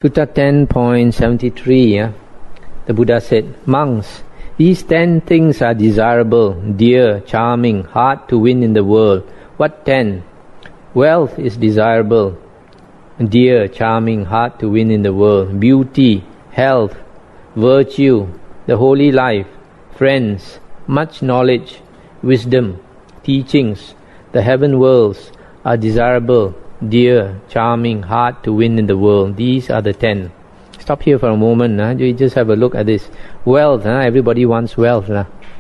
Sutta 10.73, the Buddha said, monks, these 10 things are desirable, dear, charming, hard to win in the world. What 10? Wealth is desirable, dear, charming, hard to win in the world. Beauty, health, virtue, the holy life, friends, much knowledge, wisdom, teachings, the heaven worlds are desirable, dear, charming, hard to win in the world. These are the 10. Stop here for a moment. You just have a look at this. Wealth, everybody wants wealth.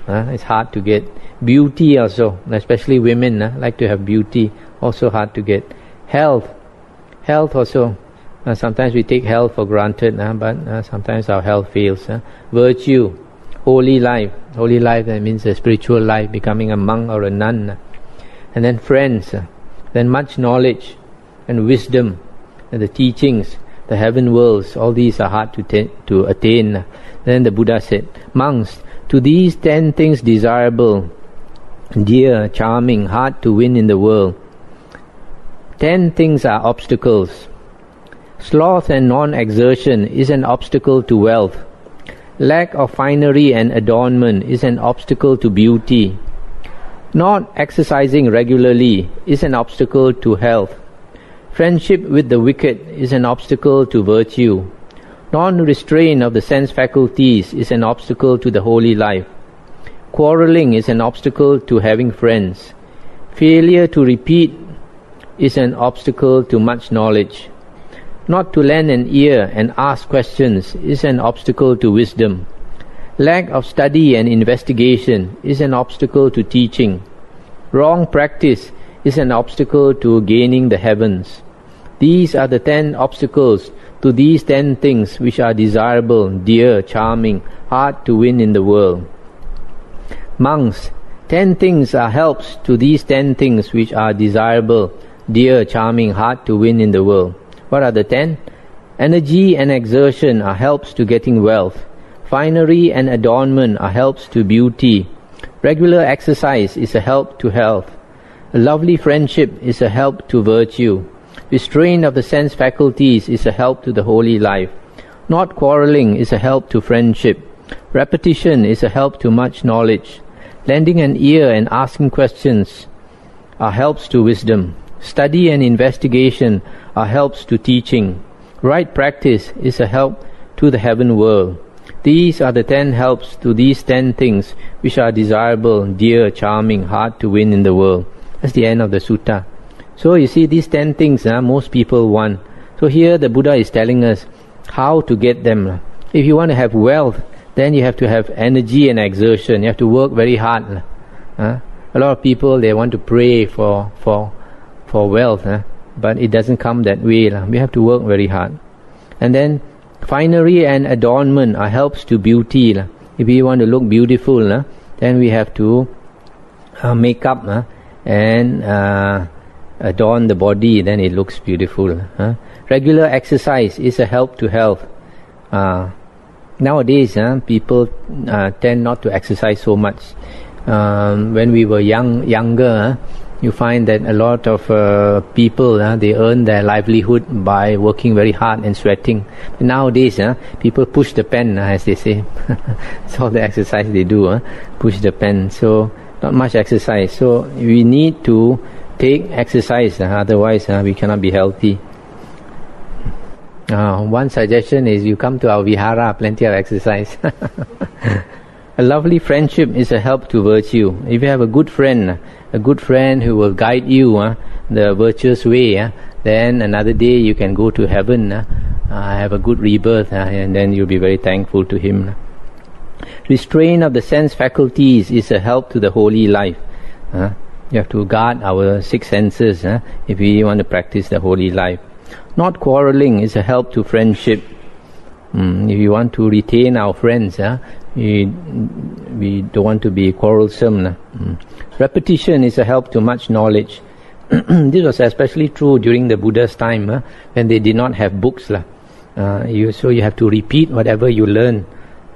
It's hard to get. Beauty also, especially women like to have beauty, also hard to get. Health also. Sometimes we take health for granted, but sometimes our health fails. Virtue, holy life. Holy life, that means a spiritual life, becoming a monk or a nun. And then friends, then much knowledge and wisdom, and the teachings, the heaven worlds, all these are hard to attain. Then the Buddha said, monks, to these 10 things desirable, dear, charming, hard to win in the world, 10 things are obstacles. Sloth and non-exertion is an obstacle to wealth. Lack of finery and adornment is an obstacle to beauty. Not exercising regularly is an obstacle to health. Friendship with the wicked is an obstacle to virtue. Non-restraint of the sense faculties is an obstacle to the holy life. Quarreling is an obstacle to having friends. Failure to repeat is an obstacle to much knowledge. Not to lend an ear and ask questions is an obstacle to wisdom. Lack of study and investigation is an obstacle to teaching. Wrong practice is an obstacle to gaining the heavens. These are the 10 obstacles to these 10 things which are desirable, dear, charming, hard to win in the world. Monks, 10 things are helps to these 10 things which are desirable, dear, charming, hard to win in the world. What are the 10? Energy and exertion are helps to getting wealth. Finery and adornment are helps to beauty. Regular exercise is a help to health. A lovely friendship is a help to virtue. Restraint of the sense faculties is a help to the holy life. Not quarreling is a help to friendship. Repetition is a help to much knowledge. Lending an ear and asking questions are helps to wisdom. Study and investigation are helps to teaching. Right practice is a help to the heaven world. These are the 10 helps to these 10 things which are desirable, dear, charming, hard to win in the world. That's the end of the sutta. So you see, these 10 things most people want. So here the Buddha is telling us how to get them. If you want to have wealth, then you have to have energy and exertion. You have to work very hard. A lot of people, they want to pray for wealth, but it doesn't come that way. We have to work very hard. And then finery and adornment are helps to beauty. If we want to look beautiful, then we have to make up and adorn the body, then it looks beautiful. Regular exercise is a help to health. Nowadays, people tend not to exercise so much. When we were younger, you find that a lot of people, they earn their livelihood by working very hard and sweating. But nowadays, people push the pen, as they say. That's all the exercise they do, push the pen. So not much exercise. So we need to take exercise, otherwise we cannot be healthy. One suggestion is you come to our vihara, plenty of exercise. A lovely friendship is a help to virtue. If you have a good friend who will guide you the virtuous way, then another day you can go to heaven, have a good rebirth, and then you'll be very thankful to him. Restraint of the sense faculties is a help to the holy life. You have to guard our 6 senses if we want to practice the holy life. Not quarreling is a help to friendship. If you want to retain our friends, we don't want to be quarrelsome. Repetition is a help to much knowledge. This was especially true during the Buddha's time, when they did not have books. So you have to repeat whatever you learn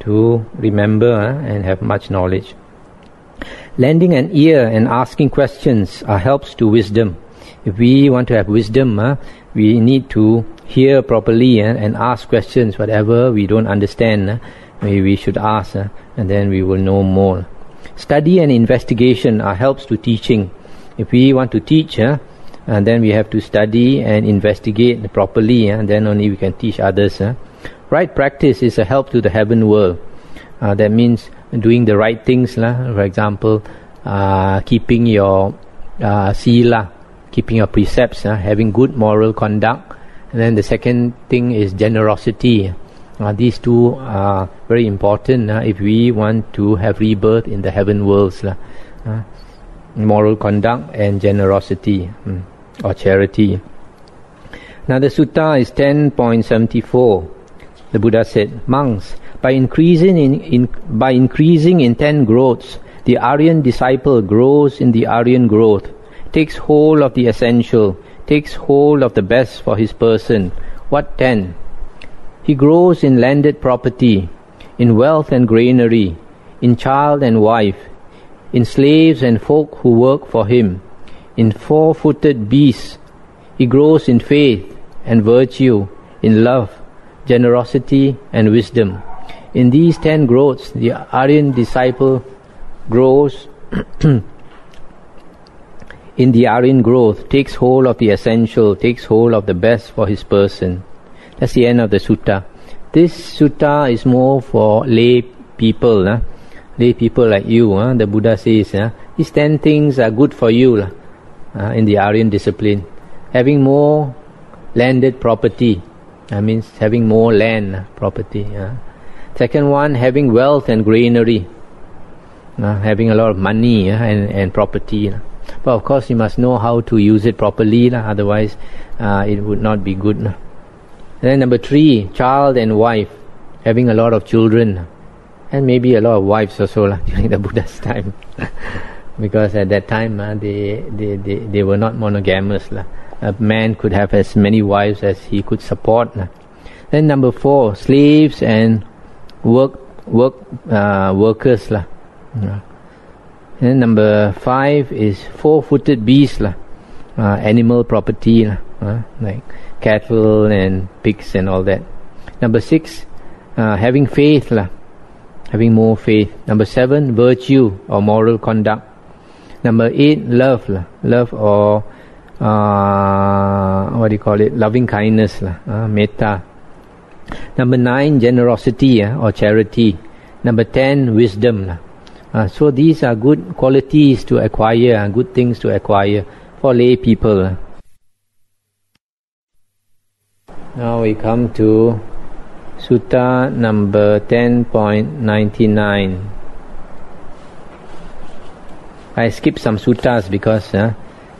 to remember and have much knowledge. Lending an ear and asking questions are helps to wisdom. If we want to have wisdom, we need to hear properly and ask questions. Whatever we don't understand, we should ask, and then we will know more. Study and investigation are helps to teaching. If we want to teach, and then we have to study and investigate properly, and then only we can teach others. Right practice is a help to the heaven world. That means doing the right things. For example, keeping your sila, keeping your precepts, having good moral conduct. And then the second thing is generosity. These two are very important if we want to have rebirth in the heaven worlds. Moral conduct and generosity or charity. Now the sutta is 10.74. The Buddha said, monks, by increasing in 10 growths, the Aryan disciple grows in the Aryan growth, takes hold of the essential, takes hold of the best for his person. What 10? He grows in landed property, in wealth and granary, in child and wife, in slaves and folk who work for him, in four-footed beasts. He grows in faith and virtue, in love, generosity and wisdom. In these 10 growths, the Aryan disciple grows in the Aryan growth, takes hold of the essential, takes hold of the best for his person. That's the end of the sutta. This sutta is more for lay people, lay people like you. The Buddha says, these 10 things are good for you in the Aryan discipline. Having more landed property, means having more land property. Second one, having wealth and granary, having a lot of money and property. But of course you must know how to use it properly, otherwise it would not be good. And then number 3, child and wife, having a lot of children, and maybe a lot of wives also during the Buddha's time, because at that time they were not monogamous. A man could have as many wives as he could support. Then number 4, slaves and workers. Then number 5 is four-footed beasts, animal property, like cattle and pigs and all that. Number 6, having faith, having more faith. Number 7, virtue or moral conduct. Number 8, love, love or loving kindness, metta. Number 9, generosity or charity. Number 10, wisdom. So these are good qualities to acquire, good things to acquire for lay people. Now we come to Sutta number 10.99. I skipped some suttas because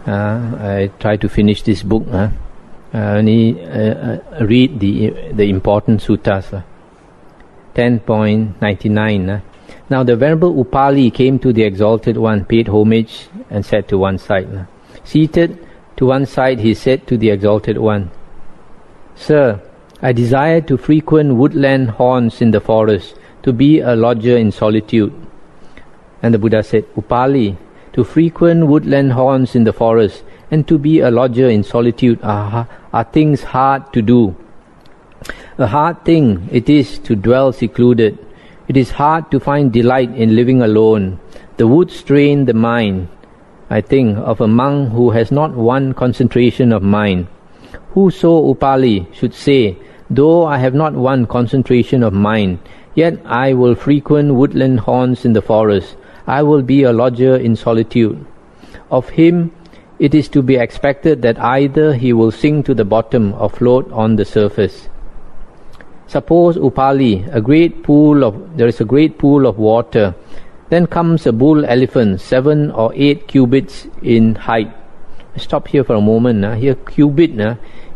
I try to finish this book. I only read the important suttas. 10.99. Now the Venerable Upali came to the Exalted One, paid homage and sat to one side. Seated to one side, he said to the Exalted One, Sir, I desire to frequent woodland haunts in the forest, to be a lodger in solitude. And the Buddha said, Upali, to frequent woodland haunts in the forest and to be a lodger in solitude are things hard to do. A hard thing it is to dwell secluded. It is hard to find delight in living alone. The wood strain the mind, I think, of a monk who has not one concentration of mind. Whoso, Upali, should say, though I have not one concentration of mind, yet I will frequent woodland haunts in the forest. I will be a lodger in solitude. Of him it is to be expected that either he will sink to the bottom or float on the surface. Suppose, Upali, there is a great pool of water. Then comes a bull elephant, 7 or 8 cubits in height. Stop here for a moment. Here, cubit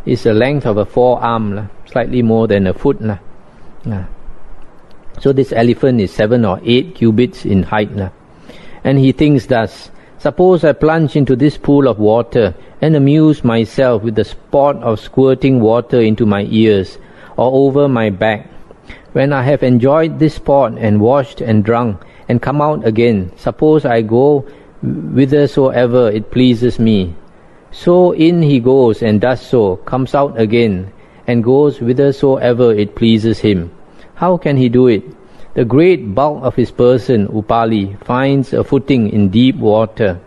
is the length of a forearm, slightly more than a foot. So this elephant is 7 or 8 cubits in height. And he thinks thus, suppose I plunge into this pool of water and amuse myself with the sport of squirting water into my ears or over my back. When I have enjoyed this sport and washed and drunk and come out again, suppose I go whithersoever it pleases me. So in he goes and does so, comes out again, and goes whithersoever it pleases him. How can he do it? The great bulk of his person, Upali, finds a footing in deep water.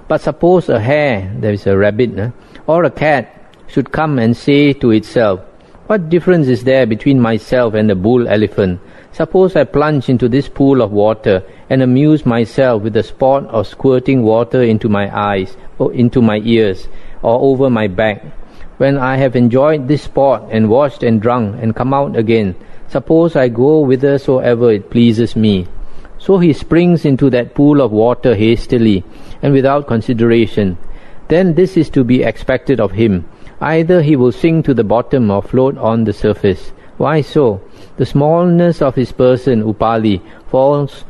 But suppose a hare, there is a rabbit, or a cat, should come and say to itself, what difference is there between myself and the bull elephant? Suppose I plunge into this pool of water and amuse myself with the sport of squirting water into my eyes, or into my ears, or over my back. When I have enjoyed this sport and washed and drunk and come out again, suppose I go whithersoever it pleases me. So he springs into that pool of water hastily and without consideration. Then this is to be expected of him. Either he will sink to the bottom or float on the surface. Why so? The smallness of his person, Upali,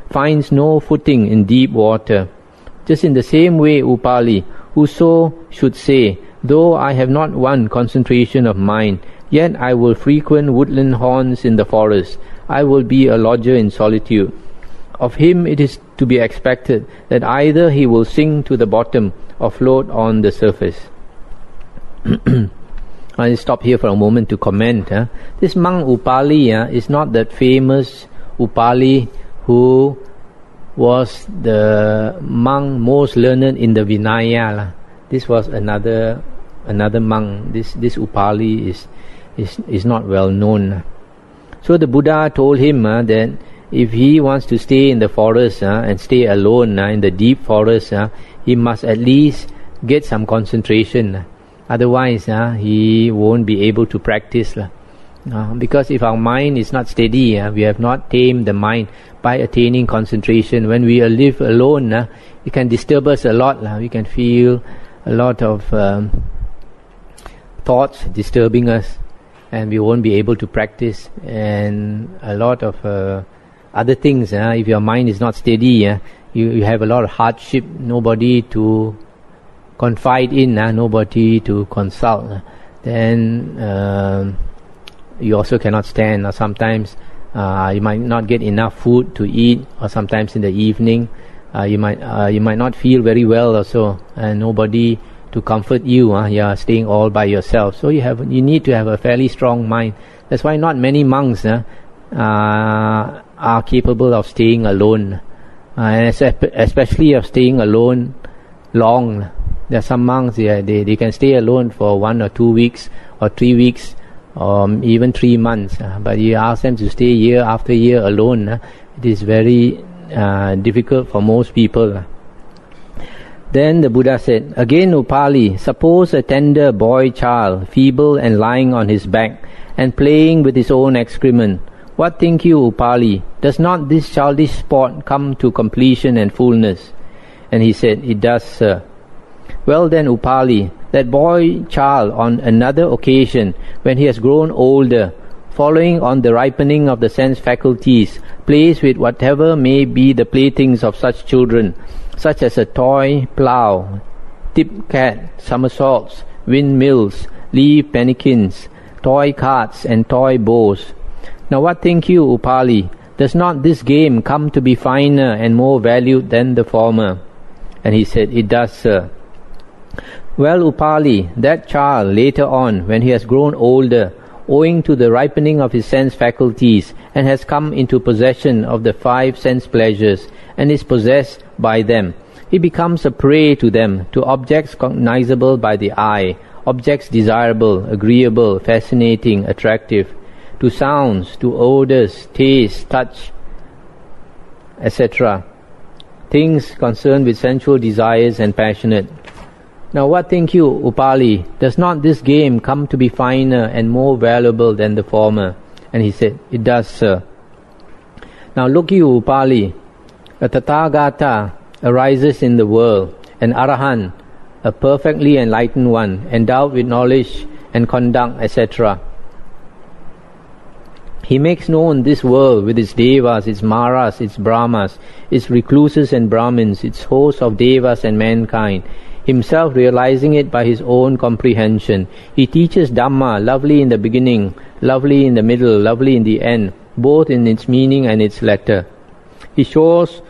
finds no footing in deep water. Just in the same way, Upali, whoso should say, though I have not one concentration of mind, yet I will frequent woodland haunts in the forest, I will be a lodger in solitude. Of him it is to be expected that either he will sink to the bottom or float on the surface. I'll stop here for a moment to comment. This monk Upali is not that famous Upali who was the monk most learned in the Vinaya. This was another monk. This Upali is not well known. So the Buddha told him that if he wants to stay in the forest and stay alone in the deep forest, he must at least get some concentration. Otherwise, he won't be able to practice. Because if our mind is not steady, we have not tamed the mind by attaining concentration. When we live alone, it can disturb us a lot. We can feel a lot of thoughts disturbing us, and we won't be able to practice. And a lot of other things, if your mind is not steady, you have a lot of hardship, nobody to confide in, nobody to consult, then you also cannot stand, or sometimes you might not get enough food to eat, or sometimes in the evening you might not feel very well also, and nobody to comfort you. You are staying all by yourself, so you need to have a fairly strong mind. That's why not many monks are capable of staying alone, and especially of staying alone long. There are some monks, they can stay alone for 1 or 2 weeks or 3 weeks or even 3 months. But you ask them to stay year after year alone, it is very difficult for most people. Then the Buddha said, again Upali, suppose a tender boy child, feeble and lying on his back, and playing with his own excrement. What think you, Upali? Does not this childish sport come to completion and fullness? And he said, it does, sir. Well then, Upali, that boy child on another occasion, when he has grown older, following on the ripening of the sense faculties, plays with whatever may be the playthings of such children, such as a toy plough, tip cat, somersaults, windmills, leaf pannikins, toy carts and toy bows. Now what think you, Upali? Does not this game come to be finer and more valued than the former? And he said, it does, sir. Well, Upali, that child later on, when he has grown older, owing to the ripening of his sense faculties, and has come into possession of the 5 sense pleasures, and is possessed by them, he becomes a prey to them, to objects cognizable by the eye, objects desirable, agreeable, fascinating, attractive, to sounds, to odors, taste, touch, etc., things concerned with sensual desires and passionate. Now what think you, Upali? Does not this game come to be finer and more valuable than the former? And he said, it does, sir. Now look you, Upali, a Tathagata arises in the world, an Arahant, a perfectly enlightened one, endowed with knowledge and conduct, etc. He makes known this world with its devas, its maras, its brahmas, its recluses and brahmins, its hosts of devas and mankind, himself realizing it by his own comprehension. He teaches Dhamma, lovely in the beginning, lovely in the middle, lovely in the end, both in its meaning and its letter. He shows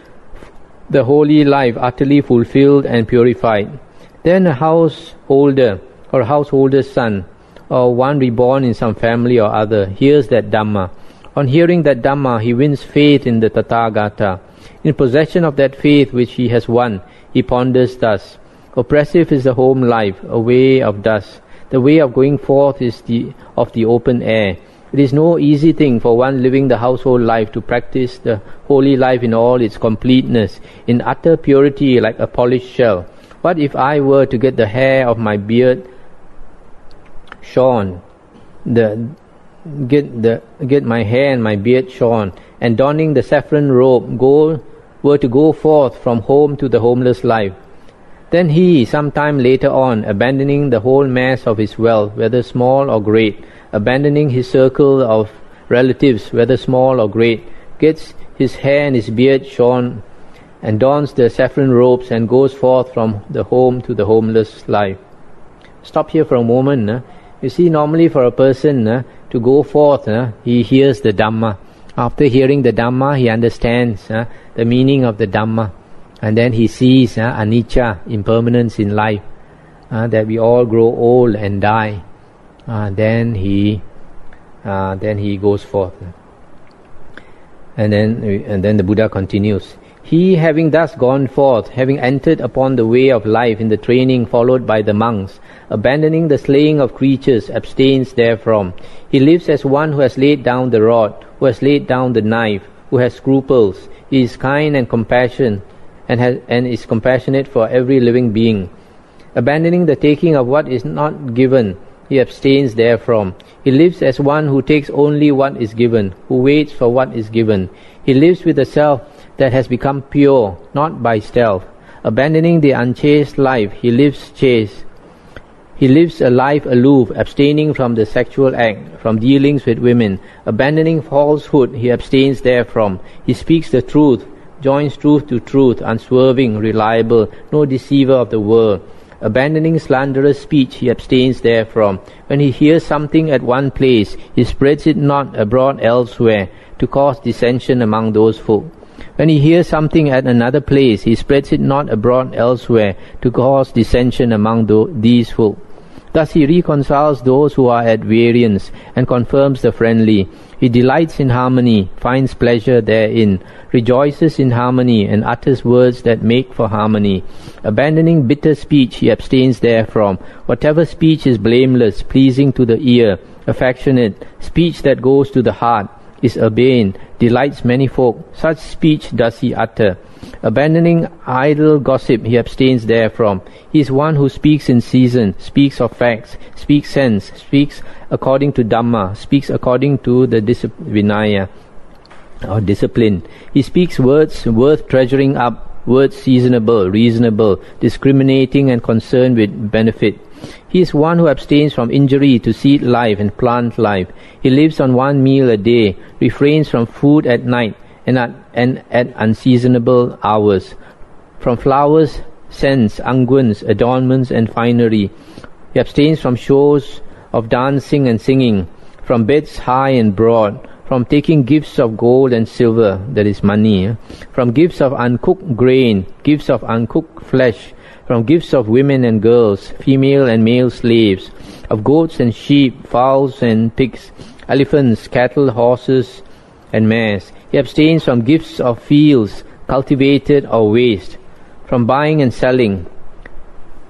the holy life utterly fulfilled and purified, Then a householder or a householder's son, or one reborn in some family or other, hears that Dhamma. On hearing that Dhamma, he wins faith in the Tathagata. In possession of that faith which he has won, he ponders thus: oppressive is the home life, a way of dust. The way of going forth is of the open air. It is no easy thing for one living the household life to practice the holy life in all its completeness, in utter purity like a polished shell. What if I were to get the hair of my beard shorn, get my hair and my beard shorn, and donning the saffron robe were to go forth from home to the homeless life? Then he, some time later on, abandoning the whole mass of his wealth, whether small or great, abandoning his circle of relatives, whether small or great, gets his hair and his beard shorn, and dons the saffron robes, and goes forth from the home to the homeless life. Stop here for a moment. You see, normally for a person to go forth, he hears the Dhamma. After hearing the Dhamma, he understands the meaning of the Dhamma. And then he sees anicca, impermanence in life, that we all grow old and die. Then he goes forth. And then the Buddha continues. He, having thus gone forth, having entered upon the way of life in the training followed by the monks, abandoning the slaying of creatures, abstains therefrom. He lives as one who has laid down the rod, who has laid down the knife, who has scruples. He is kind and compassionate, and is compassionate for every living being. Abandoning the taking of what is not given, he abstains therefrom. He lives as one who takes only what is given, who waits for what is given. He lives with a self that has become pure, not by stealth. Abandoning the unchaste life, he lives chaste. He lives a life aloof, abstaining from the sexual act, from dealings with women. Abandoning falsehood, he abstains therefrom. He speaks the truth, joins truth to truth, unswerving, reliable, no deceiver of the world. Abandoning slanderous speech, he abstains therefrom. When he hears something at one place, he spreads it not abroad elsewhere, to cause dissension among those folk. When he hears something at another place, he spreads it not abroad elsewhere, to cause dissension among these folk. Thus he reconciles those who are at variance, and confirms the friendly. He delights in harmony, finds pleasure therein, rejoices in harmony, and utters words that make for harmony. Abandoning bitter speech, he abstains therefrom. Whatever speech is blameless, pleasing to the ear, affectionate, speech that goes to the heart, is urbane, delights many folk, such speech does he utter. Abandoning idle gossip, he abstains therefrom. He is one who speaks in season, speaks of facts, speaks sense, speaks according to Dhamma, speaks according to the Vinaya, or discipline. He speaks words worth treasuring up, words seasonable, reasonable, discriminating and concerned with benefit. He is one who abstains from injury to seed life and plant life. He lives on one meal a day, refrains from food at night and at unseasonable hours, from flowers, scents, unguents, adornments and finery. He abstains from shows of dancing and singing, from beds high and broad, from taking gifts of gold and silver, that is money, from gifts of uncooked grain, gifts of uncooked flesh, from gifts of women and girls, female and male slaves, of goats and sheep, fowls and pigs, elephants, cattle, horses and mares. He abstains from gifts of fields, cultivated or waste, from buying and selling,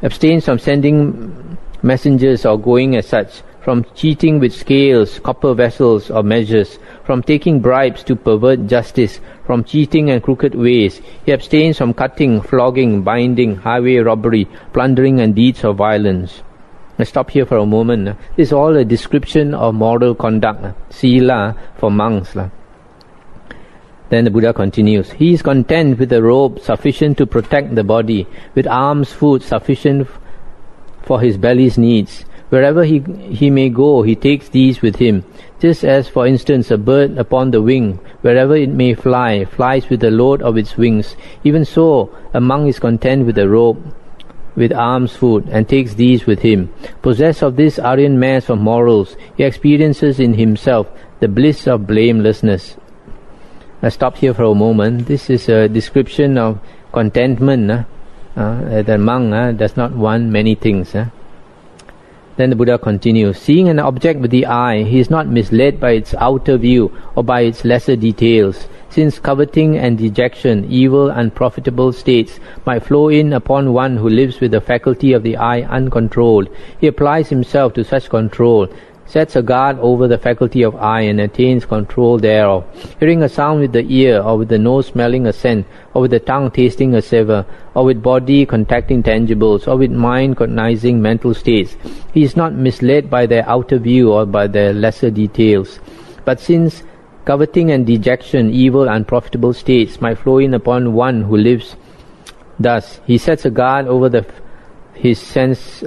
abstains from sending messengers or going as such, from cheating with scales, copper vessels or measures, from taking bribes to pervert justice, from cheating and crooked ways. He abstains from cutting, flogging, binding, highway robbery, plundering and deeds of violence. Let's stop here for a moment. This is all a description of moral conduct, sila for monks. Then the Buddha continues, he is content with a robe sufficient to protect the body, with alms food sufficient for his belly's needs. Wherever he may go, he takes these with him. Just as, for instance, a bird upon the wing, wherever it may fly, flies with the load of its wings. Even so, a monk is content with a robe, with alms food, and takes these with him. Possessed of this Aryan mass of morals, he experiences in himself the bliss of blamelessness. I stopped here for a moment. This is a description of contentment The monk does not want many things. Then the Buddha continues, seeing an object with the eye, he is not misled by its outer view or by its lesser details. Since coveting and dejection, evil unprofitable states, might flow in upon one who lives with the faculty of the eye uncontrolled, he applies himself to such control, sets a guard over the faculty of eye and attains control thereof. Hearing a sound with the ear, or with the nose smelling a scent, or with the tongue tasting a savour, or with body contacting tangibles, or with mind cognizing mental states, he is not misled by their outer view or by their lesser details. But since coveting and dejection, evil unprofitable states, might flow in upon one who lives thus, he sets a guard over his sense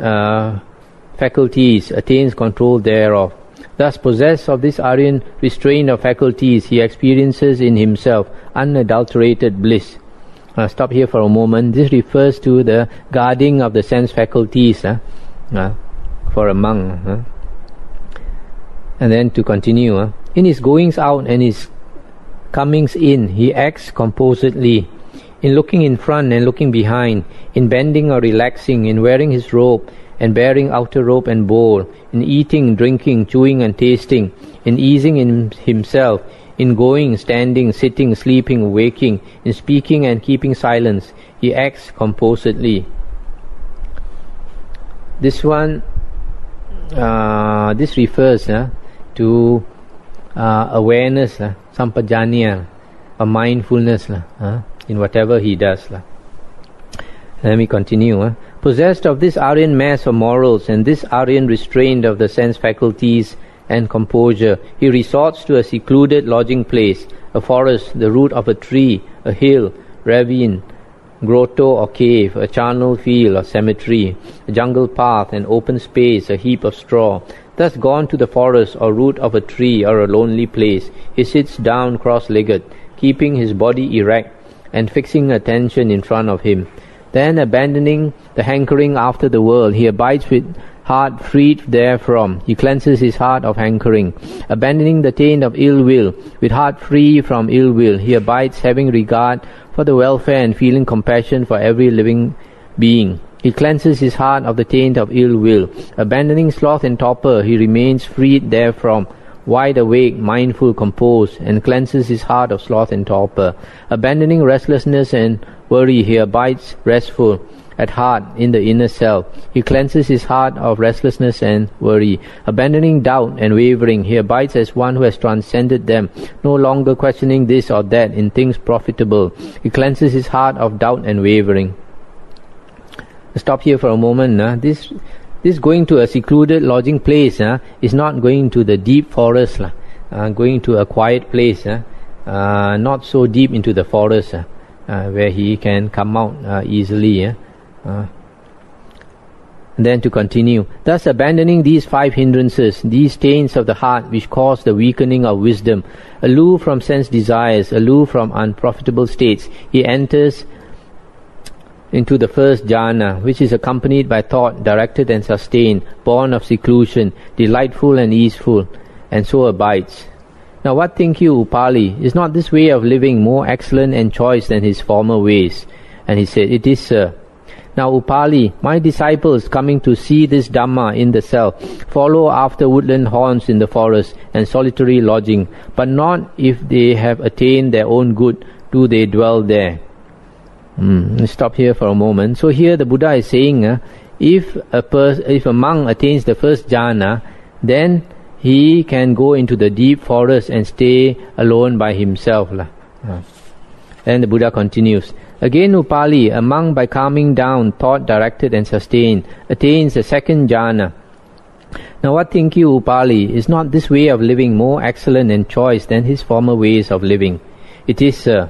faculties, attains control thereof. Thus, possessed of this Aryan restraint of faculties, he experiences in himself unadulterated bliss. Stop here for a moment. This refers to the guarding of the sense faculties for a monk. And then to continue, in his goings out and his comings in, he acts composedly. In looking in front and looking behind, in bending or relaxing, in wearing his robe and bearing outer robe and bowl, in eating, drinking, chewing and tasting, in easing in himself, in going, standing, sitting, sleeping, waking, in speaking and keeping silence, he acts composedly. This one, this refers to awareness, sampajanya, or mindfulness in whatever he does. Let me continue. Possessed of this Aryan mass of morals and this Aryan restraint of the sense faculties and composure, he resorts to a secluded lodging place, a forest, the root of a tree, a hill, ravine, grotto or cave, a charnel field or cemetery, a jungle path, an open space, a heap of straw. Thus gone to the forest or root of a tree or a lonely place, he sits down cross-legged, keeping his body erect and fixing attention in front of him. Then, abandoning the hankering after the world, he abides with heart freed therefrom. He cleanses his heart of hankering. Abandoning the taint of ill will, with heart free from ill will, he abides having regard for the welfare and feeling compassion for every living being. He cleanses his heart of the taint of ill will. Abandoning sloth and torpor, he remains freed therefrom, wide awake, mindful, composed, and cleanses his heart of sloth and torpor. Abandoning restlessness and worry, he abides restful at heart in the inner self. He cleanses his heart of restlessness and worry. Abandoning doubt and wavering, he abides as one who has transcended them, no longer questioning this or that in things profitable. He cleanses his heart of doubt and wavering. Stop here for a moment. This going to a secluded lodging place is not going to the deep forest, going to a quiet place, not so deep into the forest where he can come out easily. And then to continue, thus abandoning these 5 hindrances, these taints of the heart which cause the weakening of wisdom, aloof from sense desires, aloof from unprofitable states, he enters into the first jhana, which is accompanied by thought directed and sustained, born of seclusion, delightful and easeful, and so abides. Now what think you, Upali? Is not this way of living more excellent and choice than his former ways? And he said, it is, sir. Now Upali, my disciples coming to see this Dhamma in the self, follow after woodland haunts in the forest and solitary lodging, but not if they have attained their own good, do they dwell there. Let's stop here for a moment. So here the Buddha is saying, if a monk attains the first jhana, then he can go into the deep forest and stay alone by himself. And the Buddha continues, again Upali, a monk by calming down, thought directed and sustained, attains the second jhana. Now what think you, Upali? Is not this way of living more excellent and choice than his former ways of living? It is, sir.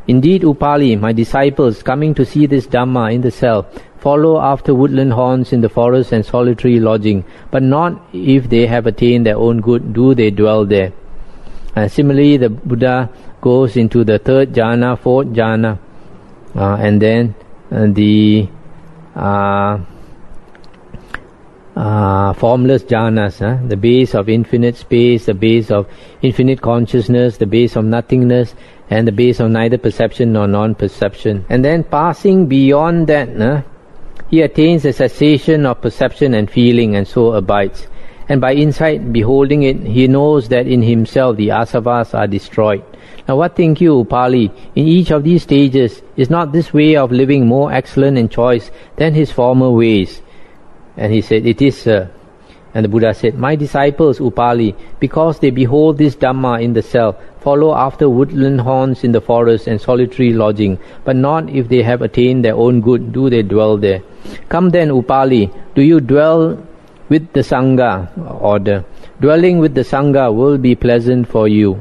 Indeed, Upali, my disciples, coming to see this Dhamma in the self, follow after woodland haunts in the forest and solitary lodging, but not if they have attained their own good, do they dwell there. Similarly, the Buddha goes into the third jhana, fourth jhana, and then the formless jhanas, the base of infinite space, the base of infinite consciousness, the base of nothingness, and the base of neither perception nor non-perception. And then passing beyond that, he attains the cessation of perception and feeling, and so abides. And by insight, beholding it, he knows that in himself the asavas are destroyed. Now what think you, Pali? In each of these stages, is not this way of living more excellent and choice than his former ways? And he said, it is, sir. And the Buddha said, my disciples, Upali, because they behold this Dhamma in the self, follow after woodland haunts in the forest and solitary lodging, but not if they have attained their own good, do they dwell there. Come then, Upali, do you dwell with the Sangha order? Dwelling with the Sangha will be pleasant for you.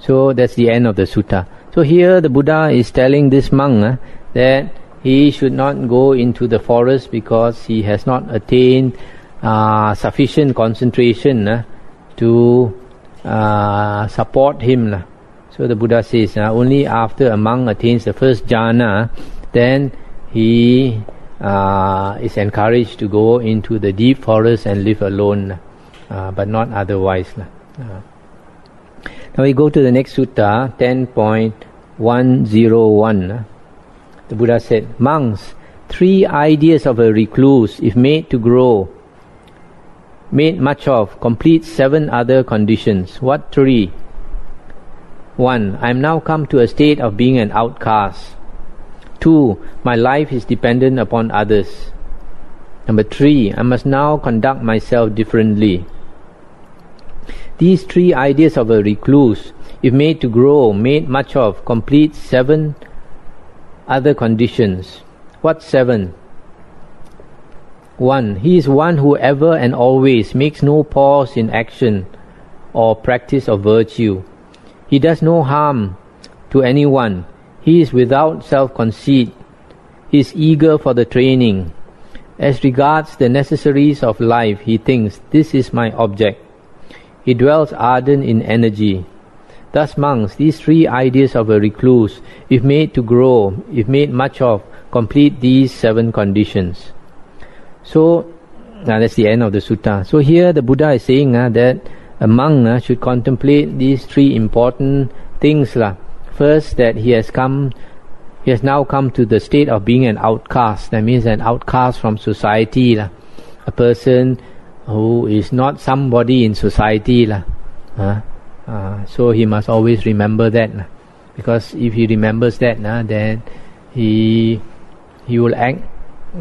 So that's the end of the sutta. So here the Buddha is telling this monk that he should not go into the forest because he has not attained sufficient concentration to support him. So the Buddha says only after a monk attains the first jhana, then he is encouraged to go into the deep forest and live alone, but not otherwise. Now we go to the next sutta, 10.101. The Buddha said, monks, 3 ideas of a recluse, if made to grow, made much of, complete 7 other conditions. What 3? 1. I am now come to a state of being an outcast. 2. My life is dependent upon others. Number 3. I must now conduct myself differently. These 3 ideas of a recluse, if made to grow, made much of, complete 7 other conditions. What 7? 1. He is one who ever and always makes no pause in action or practice of virtue. He does no harm to anyone. He is without self-conceit. He is eager for the training. As regards the necessaries of life, he thinks, this is my object. He dwells ardent in energy. Thus, monks, these 3 ideas of a recluse, if made to grow, if made much of, complete these 7 conditions. So, that's the end of the sutta. So here the Buddha is saying that a monk should contemplate these 3 important things. First, that he has now come to the state of being an outcast. That means an outcast from society. A person who is not somebody in society. So he must always remember that, because if he remembers that, then he will act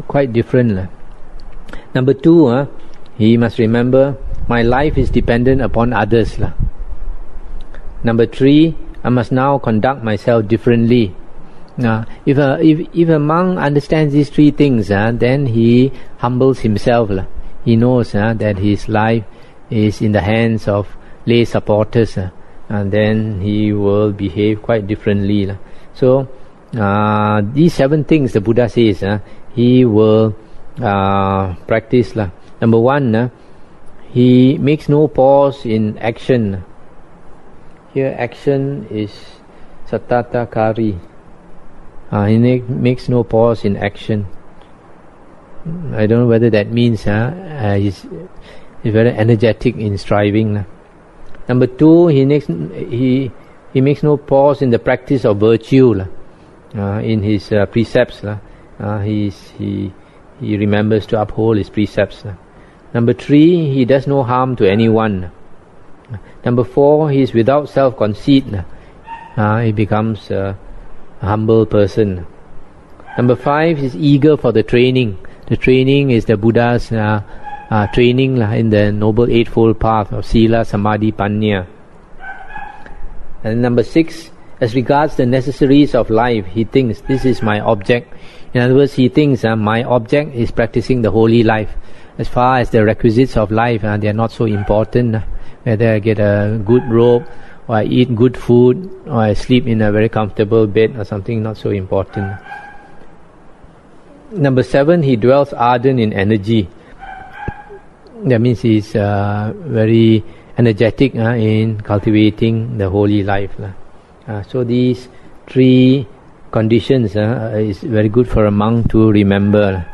quite different. Number 2, he must remember, my life is dependent upon others. Number 3, I must now conduct myself differently. If a monk understands these 3 things, then he humbles himself. He knows that his life is in the hands of lay supporters, and then he will behave quite differently. So these 7 things the Buddha says he will practice. Number 1, he makes no pause in action. Here action is satatakari. He makes no pause in action. I don't know whether that means he's very energetic in striving. Number 2, he makes no pause in the practice of virtue. In his precepts, he remembers to uphold his precepts. Number 3, he does no harm to anyone. Number 4, he is without self-conceit. He becomes a humble person. Number 5, he is eager for the training. The training is the Buddha's training in the Noble Eightfold Path of Sila, Samadhi, Panya. And number 6, as regards the necessaries of life, he thinks, this is my object. In other words, he thinks, my object is practicing the holy life. As far as the requisites of life, they are not so important. Whether I get a good robe, or I eat good food, or I sleep in a very comfortable bed or something, not so important. Number 7, he dwells ardent in energy. That means he is very energetic in cultivating the holy life. So these 3 conditions is very good for a monk to remember.